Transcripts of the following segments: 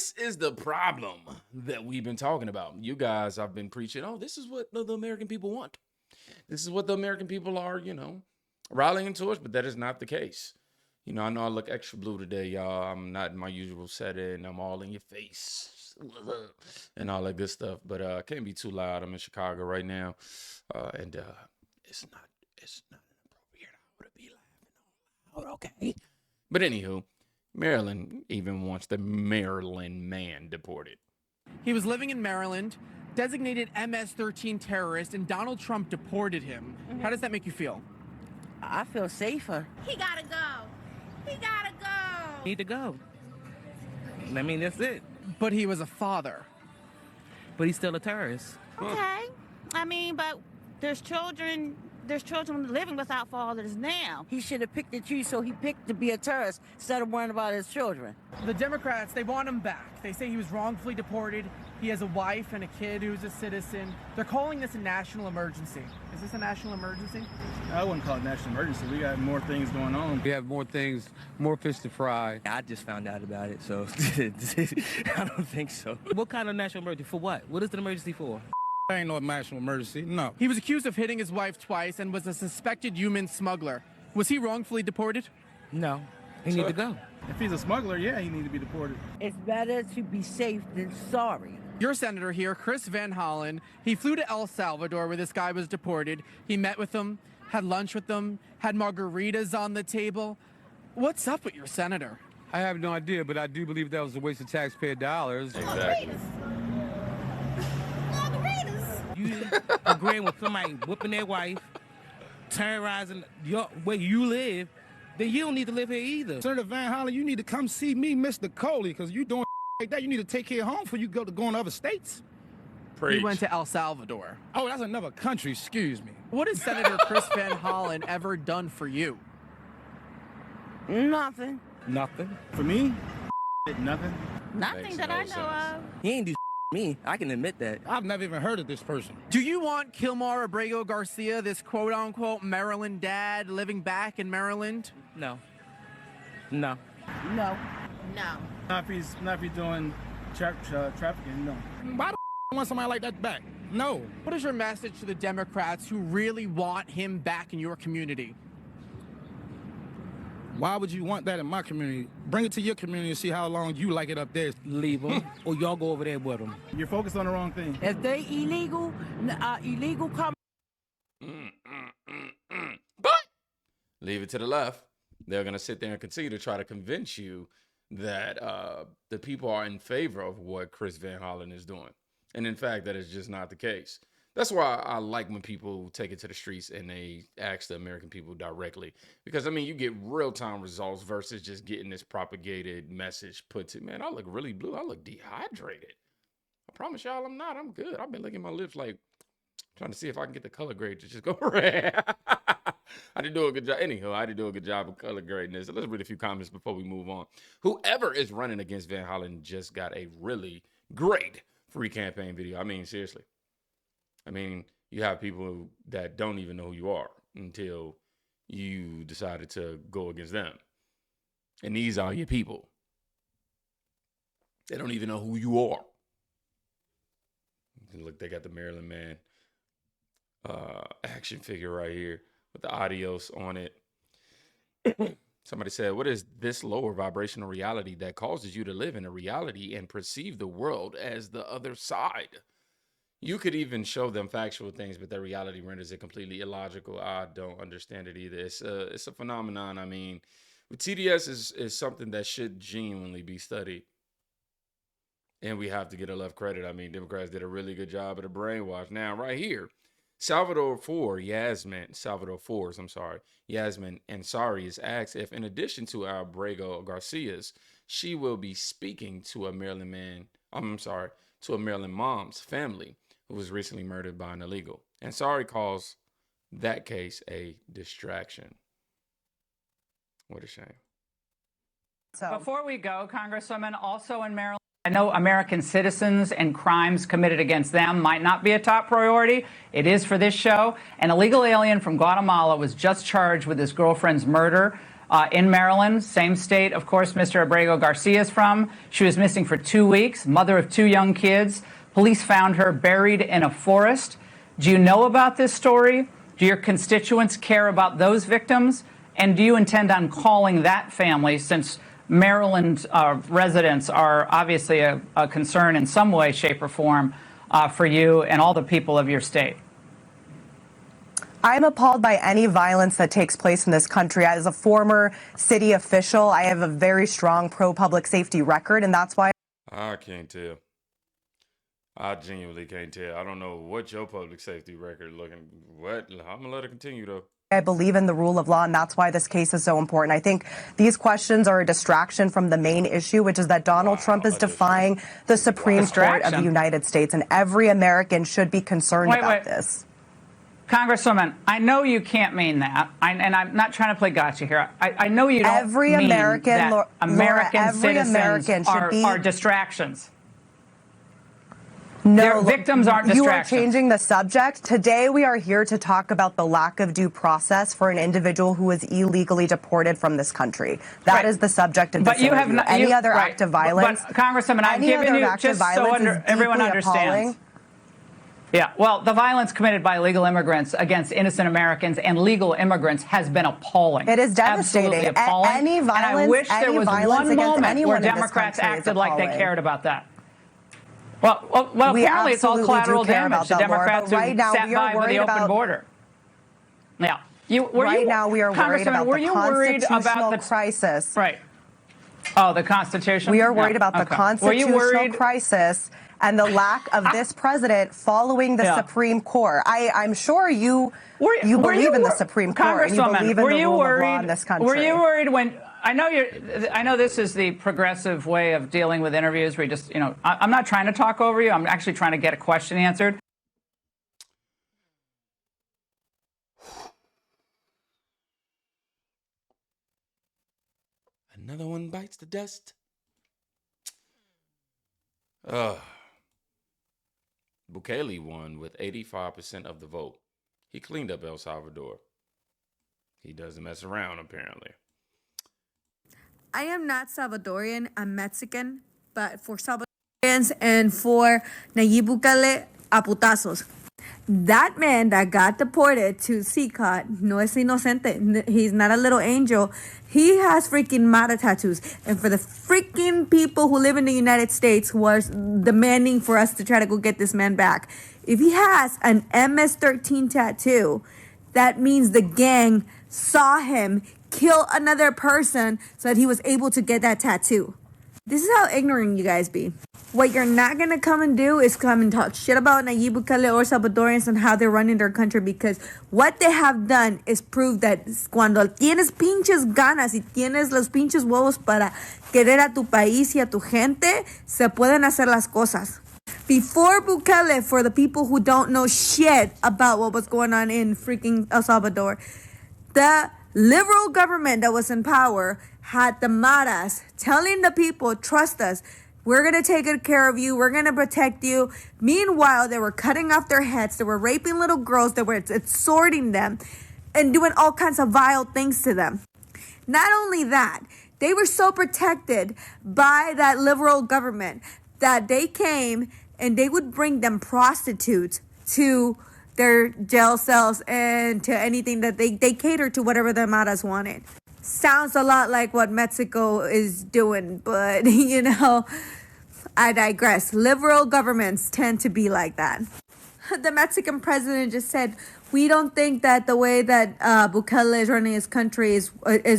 this is the problem that we've been talking about. You guys, I've been preaching, oh, this is what the American people want. This is what the American people are, rallying towards, but that is not the case. I know I look extra blue today, y'all. I'm not in my usual setting. I'm all in your face and all that good stuff, but I can't be too loud. I'm in Chicago right now, and it's not an appropriate hour to be laughing out, okay? But anywho, Maryland even wants the Maryland man deported. He was living in Maryland, designated Ms-13 terrorist, and Donald Trump deported him. How does that make you feel? I feel safer. He gotta go. He gotta go. Need to go. I mean, that's it. But he was a father. But he's still a terrorist. Okay. I mean, but there's children living without fathers now. He should have picked and choose, so he picked to be a terrorist instead of worrying about his children. The Democrats, they want him back. They say he was wrongfully deported. He has a wife and a kid who's a citizen. They're calling this a national emergency. Is this a national emergency? I wouldn't call it national emergency. We got more things going on. We have more things, more fish to fry. I just found out about it, so I don't think so. What kind of national emergency? For what? What is the emergency for? Ain't no national emergency, no. He was accused of hitting his wife twice and was a suspected human smuggler. Was he wrongfully deported? No. He need to go. If he's a smuggler, yeah, he need to be deported. It's better to be safe than sorry. Your senator here, Chris Van Hollen, he flew to El Salvador where this guy was deported. He met with them, had lunch with them, had margaritas on the table. What's up with your senator? I have no idea, but I do believe that was a waste of taxpayer dollars. Exactly. You agreeing with somebody whipping their wife, terrorizing where you live, then you don't need to live here either. Senator Van Hollen, you need to come see me, Mr. Coley, because you doing like that. You need to take care of home before you go to other states. Preach. He went to El Salvador. Oh, that's another country, excuse me. What has Senator Chris Van Hollen ever done for you? Nothing. Nothing. For me, nothing. Nothing Makes that no I know sense. of. He ain't do me. I can admit that. I've never even heard of this person. Do you want Killmar Abrego Garcia, this quote-unquote Maryland dad, living back in Maryland? No. No. No. No. Not if he's doing trafficking, no. Why the I want somebody like that back? No. What is your message to the Democrats who really want him back in your community? Why would you want that in my community? Bring it to your community and see how long you like it up there. Leave him, or y'all go over there with him. You're focused on the wrong thing. If they illegal come. But leave it to the left. They're going to sit there and continue to try to convince you that the people are in favor of what Chris Van Hollen is doing. And in fact, that is just not the case. That's why I like when people take it to the streets and they ask the American people directly. Because, I mean, you get real-time results versus just getting this propagated message put to, man, I look really blue. I look dehydrated. I promise y'all I'm not. I'm good. I've been licking my lips like trying to see if I can get the color grade to just go red. I did do a good job. Anyhow, I did do a good job of color grading this. So let's read a few comments before we move on. Whoever is running against Van Hollen just got a really great free campaign video. I mean, seriously. I mean, you have people that don't even know who you are until you decided to go against them. And these are your people. They don't even know who you are. Look, they got the Maryland man action figure right here with the adios on it. Somebody said, what is this lower vibrational reality that causes you to live in a reality and perceive the world as the other side? You could even show them factual things, but their reality renders it completely illogical. I don't understand it either. It's a phenomenon. I mean, TDS is something that should genuinely be studied. And we have to get a left credit. I mean, Democrats did a really good job of the brainwash. Now, right here, Salvador Yasmin Ansari is asked if, in addition to Abrego Garcia's, she will be speaking to a Maryland mom's family who was recently murdered by an illegal. Ansari calls that case a distraction. What a shame. So before we go, Congresswoman, also in Maryland, I know American citizens and crimes committed against them might not be a top priority. It is for this show. An illegal alien from Guatemala was just charged with his girlfriend's murder. in Maryland, same state, of course, Mr. Abrego Garcia is from. She was missing for 2 weeks, mother of 2 young kids. Police found her buried in a forest. Do you know about this story? Do your constituents care about those victims? And do you intend on calling that family, since Maryland residents are obviously a concern in some way, shape, or form for you and all the people of your state? I'm appalled by any violence that takes place in this country. As a former city official, I have a very strong pro-public safety record, and that's why I can't tell. I genuinely can't tell. I don't know what your public safety record looking. What? I'm gonna let it continue though. I believe in the rule of law, and that's why this case is so important. I think these questions are a distraction from the main issue, which is that Donald Trump is defying the Supreme Court of the United States, and every American should be concerned about this. Congresswoman, I know you can't mean that, and I'm not trying to play gotcha here. I know you don't every mean American, that American every citizens American should are distractions. No, their victims aren't distractions. You are changing the subject. Today, we are here to talk about the lack of due process for an individual who is illegally deported from this country. That is the subject of this interview. Have not, any other act of violence. But Congresswoman, I've given you just so everyone understands. Appalling. Yeah, well, the violence committed by illegal immigrants against innocent Americans and legal immigrants has been appalling. It is devastating. Absolutely appalling. Any violence, and I wish there was one moment where Democrats acted like they cared about that. Well, apparently it's all collateral damage. The Democrats who sat by with the open border. Yeah. Right now we are worried about the constitutional crisis. Right. Oh, the Constitution? We are worried about the constitutional crisis and the lack of this president following the Supreme Court. I'm sure you believe in the Supreme Court and you believe in the rule of law in this country. Were you worried when I know this is the progressive way of dealing with interviews where you just, I'm not trying to talk over you. I'm actually trying to get a question answered. Another one bites the dust. Bukele won with 85% of the vote. He cleaned up El Salvador. He doesn't mess around, apparently. I am not Salvadorian. I'm Mexican. But for Salvadorians and for Nayib Bukele, a putazos. That man that got deported to CCOT no es inocente. He's not a little angel. He has freaking Mara tattoos. And for the freaking people who live in the United States who are demanding for us to try to go get this man back, if he has an Ms-13 tattoo, that means the gang saw him kill another person so that he was able to get that tattoo. This is how ignorant you guys be. What you're not going to come and do is come and talk shit about Nayib Bukele or Salvadorians and how they're running their country, because what they have done is prove that cuando tienes pinches ganas y tienes los pinches huevos para querer a tu país y a tu gente, se pueden hacer las cosas. Before Bukele, for the people who don't know shit about what was going on in freaking El Salvador, the liberal government that was in power had the Maras telling the people, trust us, we're going to take good care of you, we're going to protect you. Meanwhile, they were cutting off their heads, they were raping little girls, they were extorting them and doing all kinds of vile things to them. Not only that, they were so protected by that liberal government that they came and they would bring them prostitutes to their jail cells and to anything that they cater to whatever the Maras wanted. Sounds a lot like what Mexico is doing, but, I digress. Liberal governments tend to be like that. The Mexican president just said, we don't think that the way that Bukele is running his country is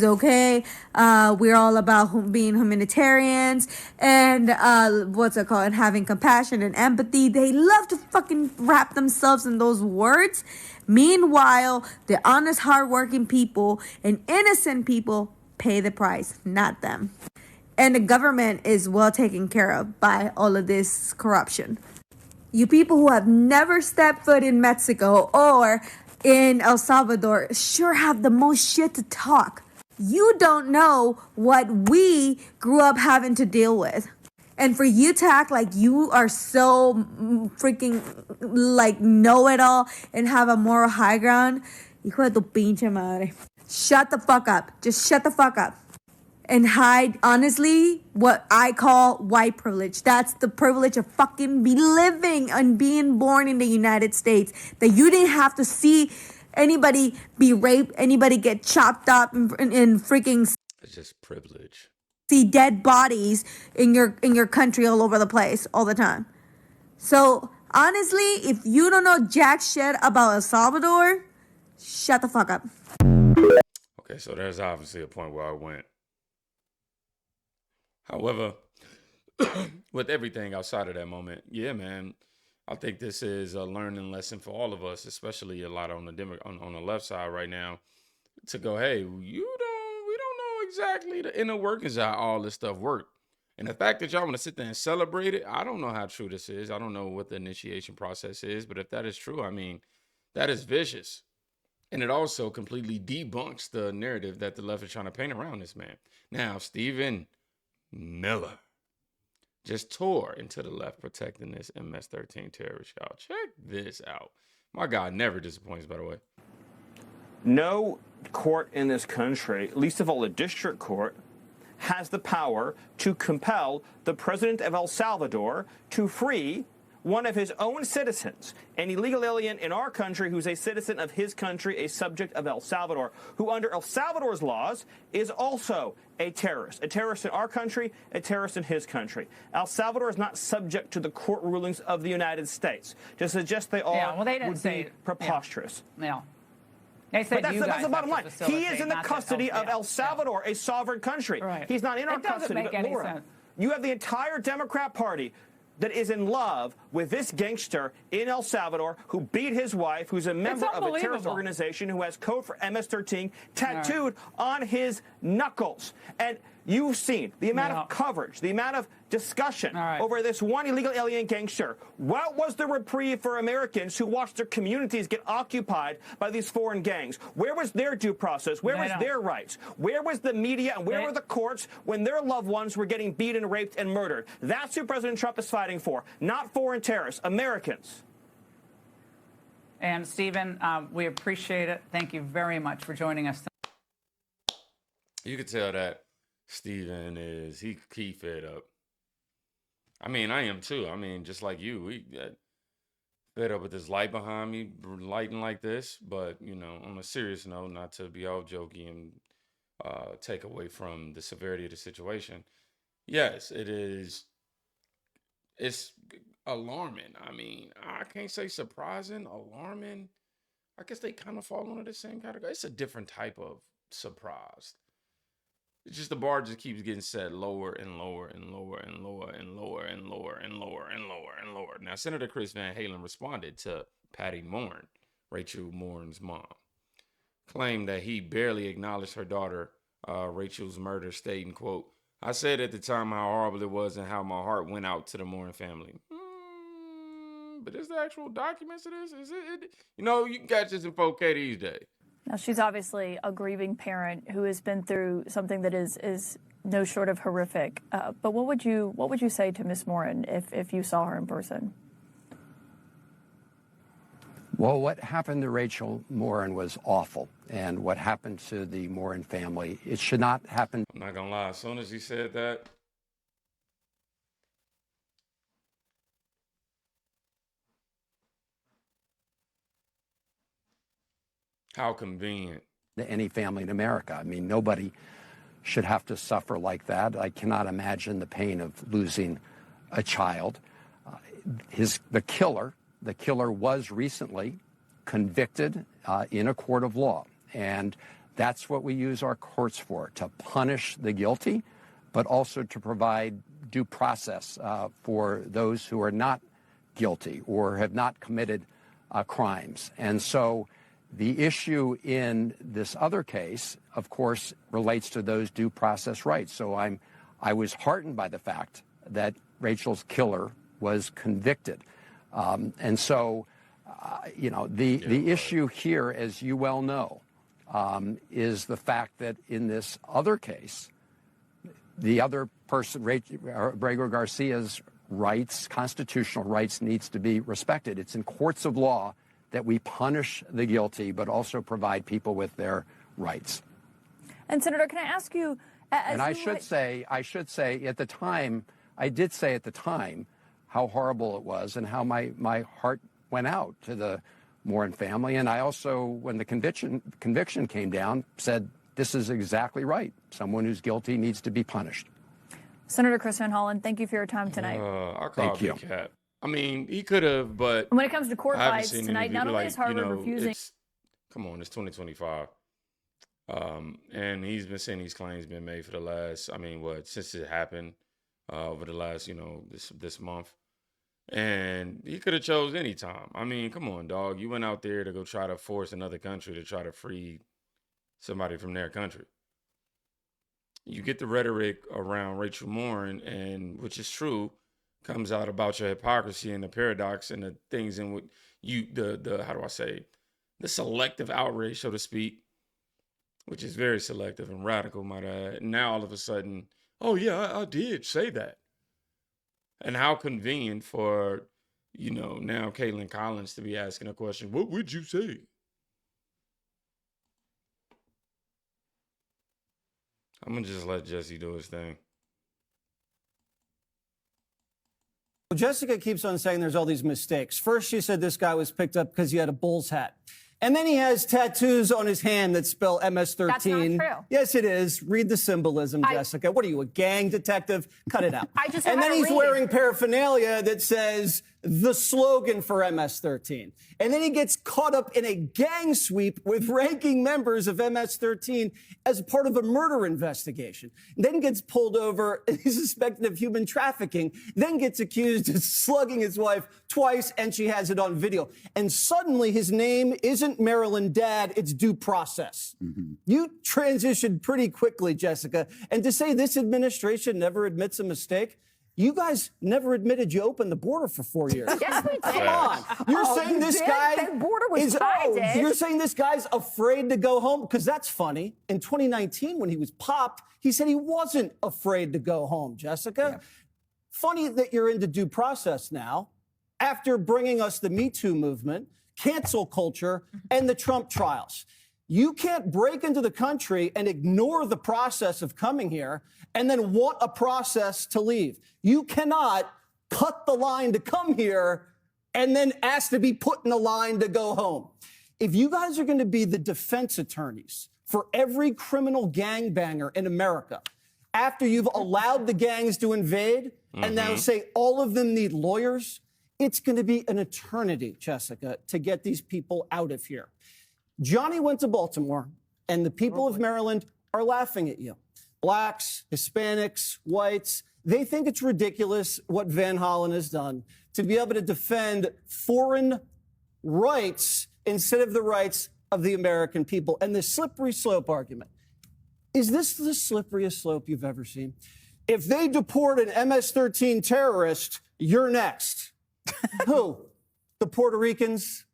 okay. We're all about being humanitarians and and having compassion and empathy. They love to fucking wrap themselves in those words. Meanwhile, the honest, hardworking people and innocent people pay the price, not them. And the government is well taken care of by all of this corruption. You people who have never stepped foot in Mexico or in El Salvador sure have the most shit to talk. You don't know what we grew up having to deal with. And for you to act like you are so freaking know-it-all and have a moral high ground, hijo de tu pinche madre. shut the fuck up. Just shut the fuck up. And hide, honestly, what I call white privilege. That's the privilege of fucking be living and being born in the United States. That you didn't have to see anybody be raped, anybody get chopped up in freaking... It's just privilege. See dead bodies in your country all over the place all the time. So, honestly, if you don't know jack shit about El Salvador, shut the fuck up. Okay, so there's obviously a point where I went. However, with everything outside of that moment, yeah, man, I think this is a learning lesson for all of us, especially a lot on the left side right now, to go, hey, we don't know exactly the inner workings of how all this stuff worked. And the fact that y'all want to sit there and celebrate it, I don't know how true this is. I don't know what the initiation process is, but if that is true, I mean, that is vicious. And it also completely debunks the narrative that the left is trying to paint around this man. Now, Stephen Miller just tore into the left protecting this Ms-13 terrorist, y'all. Check this out. My God never disappoints, by the way. No court in this country, least of all a district court, has the power to compel the president of El Salvador to free one of his own citizens, an illegal alien in our country who's a citizen of his country, a subject of El Salvador, who under El Salvador's laws is also a terrorist in our country, a terrorist in his country. El Salvador is not subject to the court rulings of the United States. To suggest they are would be preposterous. Yeah. They said but that's the bottom line. He is in the custody of El Salvador, a sovereign country. Right. He's not in our custody. But Laura, you have the entire Democrat Party that is in love with this gangster in El Salvador who beat his wife, who's a member of a terrorist organization, who has code for MS-13 tattooed on his knuckles. And you've seen the amount of coverage, the amount of discussion over this one illegal alien gangster. What was the reprieve for Americans who watched their communities get occupied by these foreign gangs? Where was their due process? Where was their rights? Where was the media and where were the courts when their loved ones were getting beaten, raped, and murdered? That's who President Trump is fighting for, not foreign terrorists, Americans. And Stephen, we appreciate it. Thank you very much for joining us. You could tell that Stephen is, he fed up. I mean, I am too. I mean, just like you, we got fed up with this light behind me, lighting like this. But, you know, on a serious note, not to be all jokey and take away from the severity of the situation. Yes, it is. It's alarming. I mean, I can't say surprising, alarming. I guess they kind of fall under the same category. It's a different type of surprise. It's just the bar just keeps getting set lower and lower and lower and lower and lower and lower and lower and lower and lower. Now, Senator Chris Van Hollen responded to Patty Morin, Rachel Morin's mom, claimed that he barely acknowledged her daughter, Rachel's murder, stating, quote, "I said at the time how horrible it was and how my heart went out to the Morin family." But is the actual documents of this? Is it? You know, you can catch this in 4K these days. Now, she's obviously a grieving parent who has been through something that is no short of horrific. But what would you say to Miss Morin if you saw her in person? Well, what happened to Rachel Morin was awful. And what happened to the Morin family, it should not happen. I'm not going to lie. As soon as he said that, how convenient. To any family in America. I mean, nobody should have to suffer like that. I cannot imagine the pain of losing a child. The killer was recently convicted in a court of law. And that's what we use our courts for, to punish the guilty, but also to provide due process for those who are not guilty or have not committed crimes. And so the issue in this other case, of course, relates to those due process rights. So I was heartened by the fact that Rachel's killer was convicted. And so, the issue here, as you well know, is the fact that in this other case, the other person, Abrego Garcia's rights, constitutional rights, needs to be respected. It's in courts of law that we punish the guilty, but also provide people with their rights. And Senator, can I ask you? And I should say at the time, I did say at the time how horrible it was and how my heart went out to the Morin family. And I also, when the conviction came down, said this is exactly right. Someone who's guilty needs to be punished. Senator Chris Van Hollen, thank you for your time tonight. I call Big Cap. I mean, he could have, but when it comes to court fights tonight, not only is Harvard refusing. Come on, it's 2025. And he's been saying these claims been made for the last, since it happened over the last, this month. And he could have chose any time. I mean, come on, dog. You went out there to go try to force another country to try to free somebody from their country. You get the rhetoric around Rachel Morin, and which is true, comes out about your hypocrisy and the paradox and the things in what you, the selective outrage, so to speak, which is very selective and radical, might I add. And now all of a sudden, oh yeah, I did say that. And how convenient for, now Caitlin Collins to be asking a question, what would you say? I'm going to just let Jesse do his thing. Well, Jessica keeps on saying there's all these mistakes. First, she said this guy was picked up because he had a Bulls hat. And then he has tattoos on his hand that spell MS-13. That's not true. Yes, it is. Read the symbolism, Jessica. What are you, a gang detective? Cut it out. And then he's wearing paraphernalia that says the slogan for MS-13. And then he gets caught up in a gang sweep with ranking members of MS-13 as part of a murder investigation. Then gets pulled over and he's suspected of human trafficking. Then gets accused of slugging his wife twice, and she has it on video. And suddenly his name isn't Maryland Dad, it's due process. You transitioned pretty quickly, Jessica. And to say this administration never admits a mistake, you guys never admitted you opened the border for 4 years. Yes, we did. Come on. You're saying this guy That border was you're saying this guy's afraid to go home? Because that's funny. In 2019, when he was popped, he said he wasn't afraid to go home, Jessica. Yeah. Funny that you're into due process now, after bringing us the Me Too movement, cancel culture, and the Trump trials. You can't break into the country and ignore the process of coming here and then want a process to leave. You cannot cut the line to come here and then ask to be put in a line to go home. If you guys are going to be the defense attorneys for every criminal gangbanger in America, after you've allowed the gangs to invade and now say all of them need lawyers, it's going to be an eternity, Jessica, to get these people out of here. Johnny went to Baltimore, and the people of Maryland are laughing at you. Blacks, Hispanics, whites, they think it's ridiculous what Van Hollen has done to be able to defend foreign rights instead of the rights of the American people. And the slippery slope argument. Is this the slipperiest slope you've ever seen? If they deport an MS-13 terrorist, you're next. Who? The Puerto Ricans?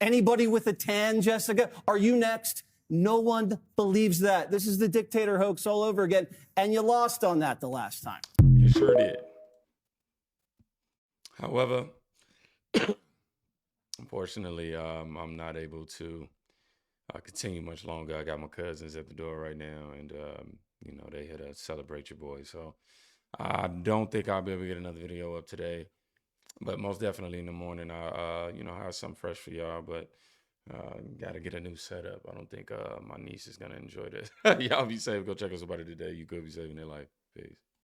Anybody with a tan, Jessica? Are you next? No one believes that. This is the dictator hoax all over again. And you lost on that the last time. You sure did. However, unfortunately, I'm not able to continue much longer. I got my cousins at the door right now, and, they here to celebrate your boy. So I don't think I'll be able to get another video up today. But most definitely in the morning, I have something fresh for y'all. But got to get a new setup. I don't think my niece is going to enjoy this. Y'all be safe. Go check out somebody today. You could be saving their life. Peace.